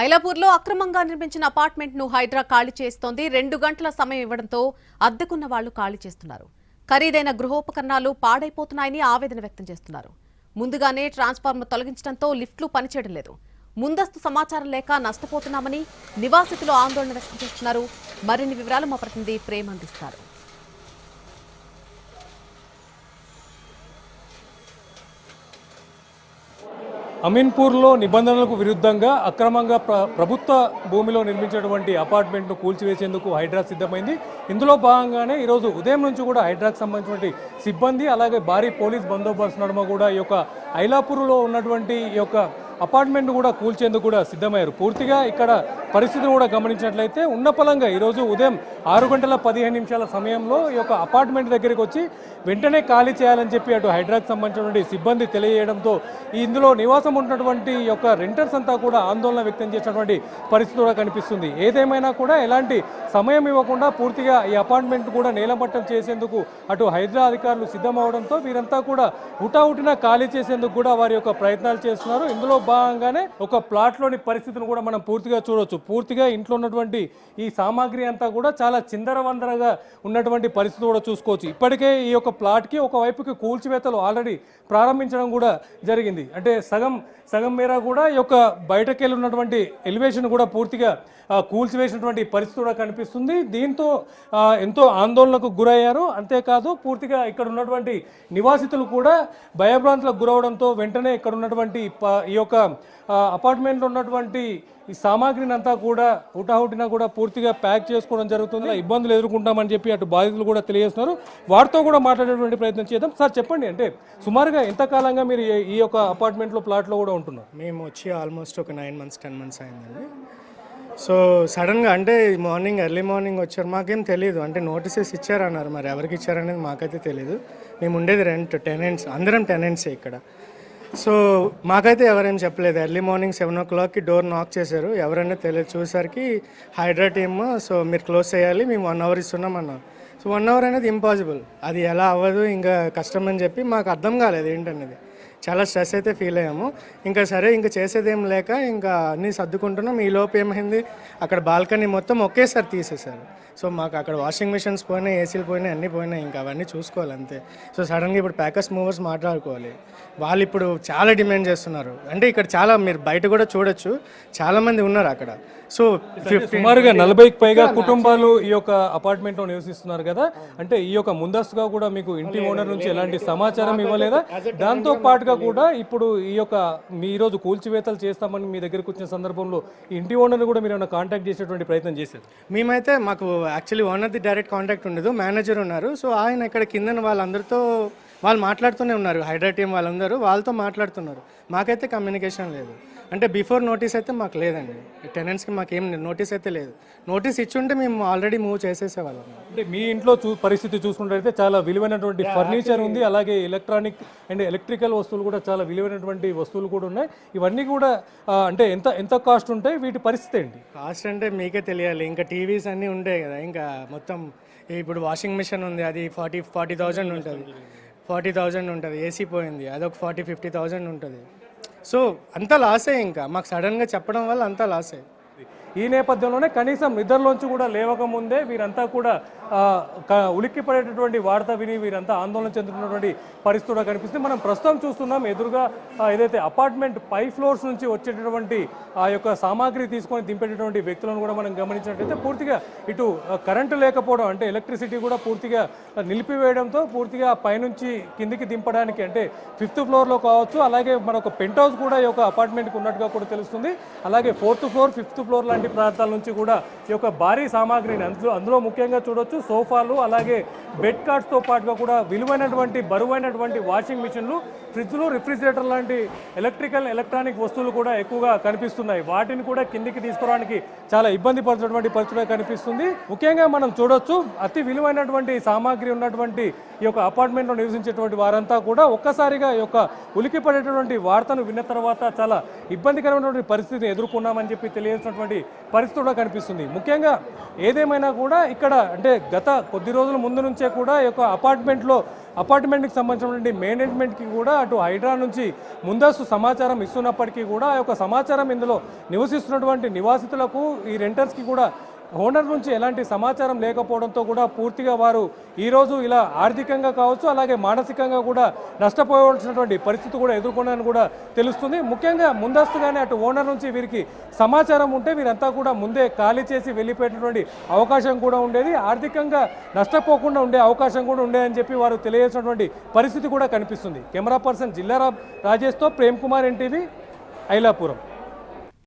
ఐలాపూర్లో అక్రమంగా నిర్మించిన అపార్ట్మెంట్ను హైడ్రా ఖాళీ చేస్తోంది. 2 గంటల సమయం ఇవ్వడంతో అద్దెకున్న వాళ్లు ఖాళీ చేస్తున్నారు. ఖరీదైన గృహోపకరణాలు పాడైపోతున్నాయని ఆవేదన వ్యక్తం చేస్తున్నారు. ముందుగానే ట్రాన్స్ఫార్మర్ తొలగించడంతో లిఫ్ట్లు పనిచేయడం లేదు. ముందస్తు సమాచారం లేక నష్టపోతున్నామని నివాసితులు ఆందోళన వ్యక్తం చేస్తున్నారు. మరిన్ని వివరాలు మా ప్రతినిధి ప్రేమ అందిస్తారు. అమీన్పూర్లో నిబంధనలకు విరుద్ధంగా అక్రమంగా ప్రభుత్వ భూమిలో నిర్మించినటువంటి అపార్ట్మెంట్ను కూల్చివేసేందుకు హైడ్రా సిద్ధమైంది. ఇందులో భాగంగానే ఈరోజు ఉదయం నుంచి కూడా హైడ్రాకు సంబంధించినటువంటి సిబ్బంది అలాగే భారీ పోలీస్ బందోబస్తు నడుమ కూడా ఈ యొక్క ఐలాపూర్లో ఉన్నటువంటి ఈ యొక్క అపార్ట్మెంట్ కూడా కూల్చేందుకు కూడా సిద్ధమయ్యారు. పూర్తిగా ఇక్కడ పరిస్థితిని కూడా గమనించినట్లయితే ఉన్నపలంగా ఈరోజు ఉదయం 6:15 సమయంలో ఈ యొక్క అపార్ట్మెంట్ దగ్గరికి వచ్చి వెంటనే ఖాళీ చేయాలని చెప్పి అటు హైడ్రాకు సంబంధించినటువంటి సిబ్బంది తెలియజేయడంతో ఇందులో నివాసం ఉన్నటువంటి యొక్క రెంటర్స్ అంతా కూడా ఆందోళన వ్యక్తం చేసినటువంటి పరిస్థితి కూడా కనిపిస్తుంది. ఏదేమైనా కూడా ఎలాంటి సమయం ఇవ్వకుండా పూర్తిగా ఈ అపార్ట్మెంట్ కూడా నేలమట్టం చేసేందుకు అటు హైడ్రా అధికారులు సిద్ధమవడంతో వీరంతా కూడా హుటాహుటిన ఖాళీ చేసేందుకు కూడా వారి యొక్క ప్రయత్నాలు చేస్తున్నారు. ఇందులో భాగంగానే ఒక ప్లాట్లోని పరిస్థితిని కూడా మనం పూర్తిగా చూడవచ్చు. పూర్తిగా ఇంట్లో ఉన్నటువంటి ఈ సామాగ్రి అంతా కూడా చాలా చిందరవందరగా ఉన్నటువంటి పరిస్థితి కూడా చూసుకోవచ్చు. ఇప్పటికే ఈ యొక్క ప్లాట్కి ఒకవైపుకి కూల్చివేతలు ఆల్రెడీ ప్రారంభించడం కూడా జరిగింది. అంటే సగం మేర కూడా ఈ యొక్క బయటకెళ్ళి ఉన్నటువంటి ఎలివేషన్ కూడా పూర్తిగా కూల్చివేసినటువంటి పరిస్థితి కూడా కనిపిస్తుంది. దీంతో ఎంతో ఆందోళనకు గురయ్యారు. అంతేకాదు పూర్తిగా ఇక్కడ ఉన్నటువంటి నివాసితులు కూడా భయభ్రాంతులకు గురవడంతో వెంటనే ఇక్కడ ఉన్నటువంటి ఈ యొక్క అపార్ట్మెంట్లో ఉన్నటువంటి ఈ సామాగ్రిని అంతా కూడా హుటాహుటిన కూడా పూర్తిగా ప్యాక్ చేసుకోవడం జరుగుతుంది. ఇబ్బందులు ఎదుర్కొంటామని చెప్పి అటు బాధితులు కూడా తెలియజేస్తున్నారు. వారితో కూడా మాట్లాడేటువంటి ప్రయత్నం చేద్దాం. సార్ చెప్పండి, అంటే సుమారుగా ఎంతకాలంగా మీరు ఈ యొక్క అపార్ట్మెంట్లో ప్లాట్లో కూడా ఉంటున్నారు? మేము వచ్చి ఆల్మోస్ట్ ఒక 9 months 10 months అయిందండి. సో సడన్గా అంటే ఎర్లీ మార్నింగ్ వచ్చారు. మాకేం తెలియదు, అంటే నోటీసెస్ ఇచ్చారన్నారు. మరి ఎవరికి ఇచ్చారనేది మాకైతే తెలియదు. మేము ఉండేది టెనెంట్స్, అందరం టెనెంట్సే ఇక్కడ. సో మాకైతే ఎవరేం చెప్పలేదు. ఎర్లీ మార్నింగ్ 7 o'clockకి డోర్ నాక్ చేశారు. ఎవరైనా తెలియదు. చూసేసరికి హైడ్రా టీమ్ సో మీరు క్లోజ్ చేయాలి, మేము 1 hour ఇస్తున్నాం అన్నాం. సో 1 hour అనేది ఇంపాసిబుల్, అది ఎలా అవ్వదు, ఇంకా కష్టం అని చెప్పి మాకు అర్థం కాలేదు ఏంటనేది. చాలా స్ట్రెస్ అయితే ఫీల్ అయ్యాము. ఇంకా సరే ఇంకా చేసేదేం లేక ఇంకా అన్నీ సర్దుకుంటున్నాం. ఈ లోపు ఏమైంది, అక్కడ బాల్కనీ మొత్తం ఒకేసారి తీసేశారు. సో మాకు అక్కడ వాషింగ్ మిషన్స్ పోయినాయి, ఏసీలు పోయినాయి, అన్నీ పోయినాయి. ఇంకా అవన్నీ చూసుకోవాలి అంతే. సో సడన్గా ఇప్పుడు ప్యాకర్స్ మూవర్స్ మాట్లాడుకోవాలి. వాళ్ళు ఇప్పుడు చాలా డిమాండ్ చేస్తున్నారు. అంటే ఇక్కడ చాలా మీరు బయట కూడా చూడొచ్చు, చాలామంది ఉన్నారు అక్కడ. సో సుమారుగా 40కి పైగా కుటుంబాలు ఈ యొక్క అపార్ట్మెంట్లో నివసిస్తున్నారు కదా. అంటే ఈ యొక్క ముందస్తుగా కూడా మీకు ఇంటి ఓనర్ నుంచి ఎలాంటి సమాచారం ఇవ్వలేదా? దాంతో పాటుగా కూడా ఇప్పుడు ఈ యొక్క మీ ఈరోజు కూల్చివేతలు చేస్తామని మీ దగ్గరకు వచ్చిన సందర్భంలో ఇంటి ఓనర్ కూడా మీరు ఏమైనా కాంటాక్ట్ చేసేటువంటి ప్రయత్నం చేశారు? మేమైతే మాకు యాక్చువల్లీ ఓనర్ది డైరెక్ట్ కాంటాక్ట్ ఉండదు, మేనేజర్ ఉన్నారు. సో ఆయన ఇక్కడ కింద వాళ్ళందరితో వాళ్ళు మాట్లాడుతూనే ఉన్నారు. హైడ్రా టీం వాళ్ళందరూ వాళ్ళతో మాట్లాడుతున్నారు. మాకైతే కమ్యూనికేషన్ లేదు. అంటే బిఫోర్ నోటీస్ అయితే మాకు లేదండి. టెనెంట్స్కి మాకేం నోటీస్ అయితే లేదు. నోటీస్ ఇచ్చుంటే మేము ఆల్రెడీ మూవ్ చేసేసేవాళ్ళం. అంటే మీ ఇంట్లో పరిస్థితి చూసుకుంటే చాలా విలువైనటువంటి ఫర్నిచర్ ఉంది, అలాగే ఎలక్ట్రానిక్ అండ్ ఎలక్ట్రికల్ వస్తువులు కూడా చాలా విలువైనటువంటి వస్తువులు కూడా ఉన్నాయి. ఇవన్నీ కూడా అంటే ఎంత కాస్ట్ ఉంటాయి, వీటి పరిస్థితి ఏంటి? కాస్ట్ అంటే మీకే తెలియాలి. ఇంకా టీవీస్ అన్నీ ఉంటాయి కదా, ఇంకా మొత్తం ఇప్పుడు వాషింగ్ మిషన్ ఉంది, అది 40,000 ఉంటుంది. 40,000 ఉంటుంది. ఏసీ పోయింది, అదొక 40,000-50,000 ఉంటుంది. సో అంతా లాసే. ఇంకా మాకు సడన్గా చెప్పడం వల్ల అంతా లాసే. ఈ నేపథ్యంలోనే కనీసం నిద్రలోంచి కూడా లేవకముందే వీరంతా కూడా ఉలిక్కి పడేటటువంటి వార్త విని వీరంతా ఆందోళన చెందుతున్నటువంటి పరిస్థితి కూడా కనిపిస్తుంది. మనం ప్రస్తుతం చూస్తున్నాం ఎదురుగా ఏదైతే అపార్ట్మెంట్ పై ఫ్లోర్స్ నుంచి వచ్చేటటువంటి ఆ యొక్క సామాగ్రి తీసుకొని దింపేటటువంటి వ్యక్తులను కూడా మనం గమనించినట్లయితే పూర్తిగా ఇటు కరెంటు లేకపోవడం, అంటే ఎలక్ట్రిసిటీ కూడా పూర్తిగా నిలిపివేయడంతో పూర్తిగా పైనుంచి కిందికి దింపడానికి, అంటే 5th floorలో కావచ్చు, అలాగే మనొక పెంట్ హౌస్ కూడా ఈ యొక్క అపార్ట్మెంట్కి ఉన్నట్టుగా కూడా తెలుస్తుంది. అలాగే 4th floor 5th floor లాంటి ప్రాంతాల నుంచి కూడా ఈ యొక్క భారీ సామాగ్రిని అందులో ముఖ్యంగా చూడొచ్చు సోఫాలు, అలాగే బెడ్ కార్డ్స్తో పాటుగా కూడా విలువైనటువంటి బరువైనటువంటి వాషింగ్ మిషన్లు, ఫ్రిడ్జ్లు, రిఫ్రిజిరేటర్ లాంటి ఎలక్ట్రానిక్ వస్తువులు కూడా ఎక్కువగా కనిపిస్తున్నాయి. వాటిని కూడా కిందికి తీసుకోవడానికి చాలా ఇబ్బంది పడుతున్నటువంటి పరిస్థితి కనిపిస్తుంది. ముఖ్యంగా మనం చూడొచ్చు అతి విలువైనటువంటి సామాగ్రి ఉన్నటువంటి ఈ యొక్క అపార్ట్మెంట్లో నివసించేటువంటి వారంతా కూడా ఒక్కసారిగా ఈ యొక్క ఉలికి పడేటటువంటి వార్తను విన్న తర్వాత చాలా ఇబ్బందికరమైనటువంటి పరిస్థితిని ఎదుర్కొన్నామని చెప్పి తెలియాల్సినటువంటి పరిస్థితి కూడా కనిపిస్తుంది. ముఖ్యంగా ఏదేమైనా కూడా ఇక్కడ అంటే గత కొద్ది రోజుల ముందు నుంచే కూడా ఈ యొక్క అపార్ట్మెంట్కి సంబంధించినటువంటి మేనేజ్మెంట్కి కూడా అటు హైడ్రా నుంచి ముందస్తు సమాచారం ఇస్తున్నప్పటికీ కూడా ఆ యొక్క సమాచారం ఇందులో నివసిస్తున్నటువంటి నివాసితులకు ఈ రెంటర్స్కి కూడా ఓనర్ నుంచి ఎలాంటి సమాచారం లేకపోవడంతో కూడా పూర్తిగా వారు ఈరోజు ఇలా ఆర్థికంగా కావచ్చు అలాగే మానసికంగా కూడా నష్టపోవాల్సినటువంటి పరిస్థితి కూడా ఎదుర్కొన్నారని కూడా తెలుస్తుంది. ముఖ్యంగా ముందస్తుగానే అటు ఓనర్ నుంచి వీరికి సమాచారం ఉంటే వీరంతా కూడా ముందే ఖాళీ చేసి వెళ్ళిపోయేటటువంటి అవకాశం కూడా ఉండేది, ఆర్థికంగా నష్టపోకుండా ఉండే అవకాశం కూడా ఉండేదని చెప్పి వారు తెలియజేసినటువంటి పరిస్థితి కూడా కనిపిస్తుంది. కెమెరా పర్సన్ జిల్లా రాజేష్తో ప్రేమ్ కుమార్, ఎన్టీవీ, ఐలాపురం.